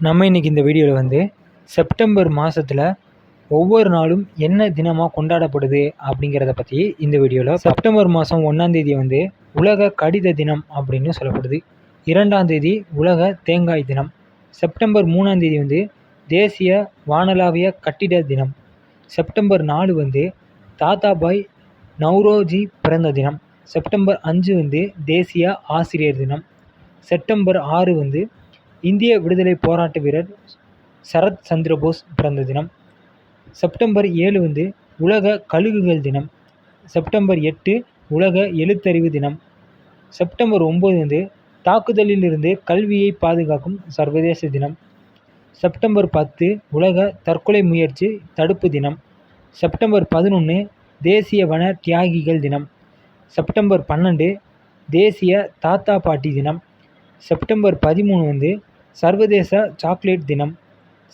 நம்ம இன்றைக்கி இந்த வீடியோவில் வந்து செப்டம்பர் மாதத்தில் ஒவ்வொரு நாளும் என்ன தினமாக கொண்டாடப்படுது அப்படிங்கிறத பற்றி இந்த வீடியோவில் செப்டம்பர் மாதம் 1ஆம் வந்து உலக கடித தினம் அப்படின்னு சொல்லப்படுது. 2ஆம் தேதி உலக தேங்காய் தினம். செப்டம்பர் 3ஆம் வந்து தேசிய வானளாவிய கட்டிட தினம். செப்டம்பர் 4 வந்து தாதாபாய் நவ்ரோஜி பிறந்த தினம். செப்டம்பர் 5 வந்து தேசிய ஆசிரியர் தினம். செப்டம்பர் 6 வந்து இந்திய விடுதலை போராட்ட வீரர் சரத் சந்திரபோஸ் பிறந்த தினம். செப்டம்பர் 7 வந்து உலக கழுகுகள் தினம். செப்டம்பர் 8 உலக எழுத்தறிவு தினம். செப்டம்பர் 9 வந்து தாக்குதலில் இருந்து கல்வியை பாதுகாக்கும் சர்வதேச தினம். செப்டம்பர் 10 உலக தற்கொலை முயற்சி தடுப்பு தினம். செப்டம்பர் 11 தேசிய வன தியாகிகள் தினம். செப்டம்பர் 12 தேசிய தாத்தா பாட்டி தினம். செப்டம்பர் 13 வந்து சர்வதேச சாக்லேட் தினம்.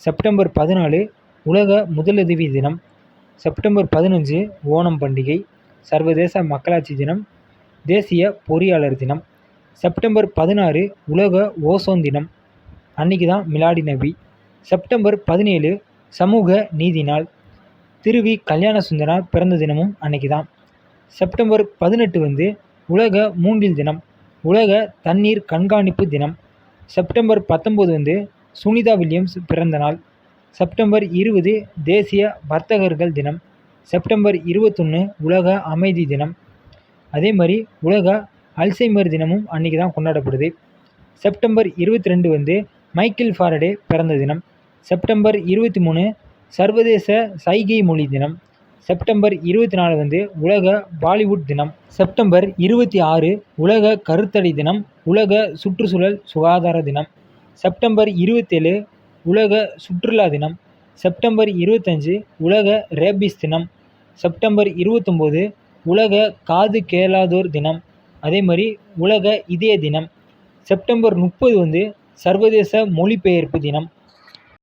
செப்டம்பர் 14 உலக முதலுதவி தினம். செப்டம்பர் 15 ஓணம் பண்டிகை, சர்வதேச மக்களாட்சி தினம், தேசிய பொறியாளர் தினம். செப்டம்பர் 16 உலக ஓசோன் தினம், அன்றைக்கி தான் மிலாடி நபி. செப்டம்பர் 17 சமூக நீதி நாள், திருவி கல்யாண சுந்தரனார் பிறந்த தினமும் அன்றைக்கி தான். செப்டம்பர் 18 வந்து உலக மூங்கில் தினம், உலக தண்ணீர் கண்காணிப்பு தினம். செப்டம்பர் 19 வந்து சுனிதா வில்லியம்ஸ் பிறந்த நாள். செப்டம்பர் 20 தேசிய வர்த்தகர்கள் தினம். செப்டம்பர் 21 உலக அமைதி தினம். அதே மாதிரி உலக அல்சைமர் தினமும் அன்றைக்கி தான் கொண்டாடப்படுது. செப்டம்பர் 22 வந்து மைக்கேல் ஃபாரடே பிறந்த தினம். செப்டம்பர் 23 சர்வதேச சைகை மொழி தினம். செப்டம்பர் 24 வந்து உலக பாலிவுட் தினம். செப்டம்பர் 26 உலக கருத்தடை தினம், உலக சுற்றுச்சூழல் சுகாதார தினம். செப்டம்பர் 27 உலக சுற்றுலா தினம். செப்டம்பர் 25 உலக ரேபிஸ் தினம். செப்டம்பர் 29 உலக காது கேளாதோர் தினம். அதே மாதிரி உலக இதய தினம். செப்டம்பர் 30 வந்து சர்வதேச மொழிபெயர்ப்பு தினம்.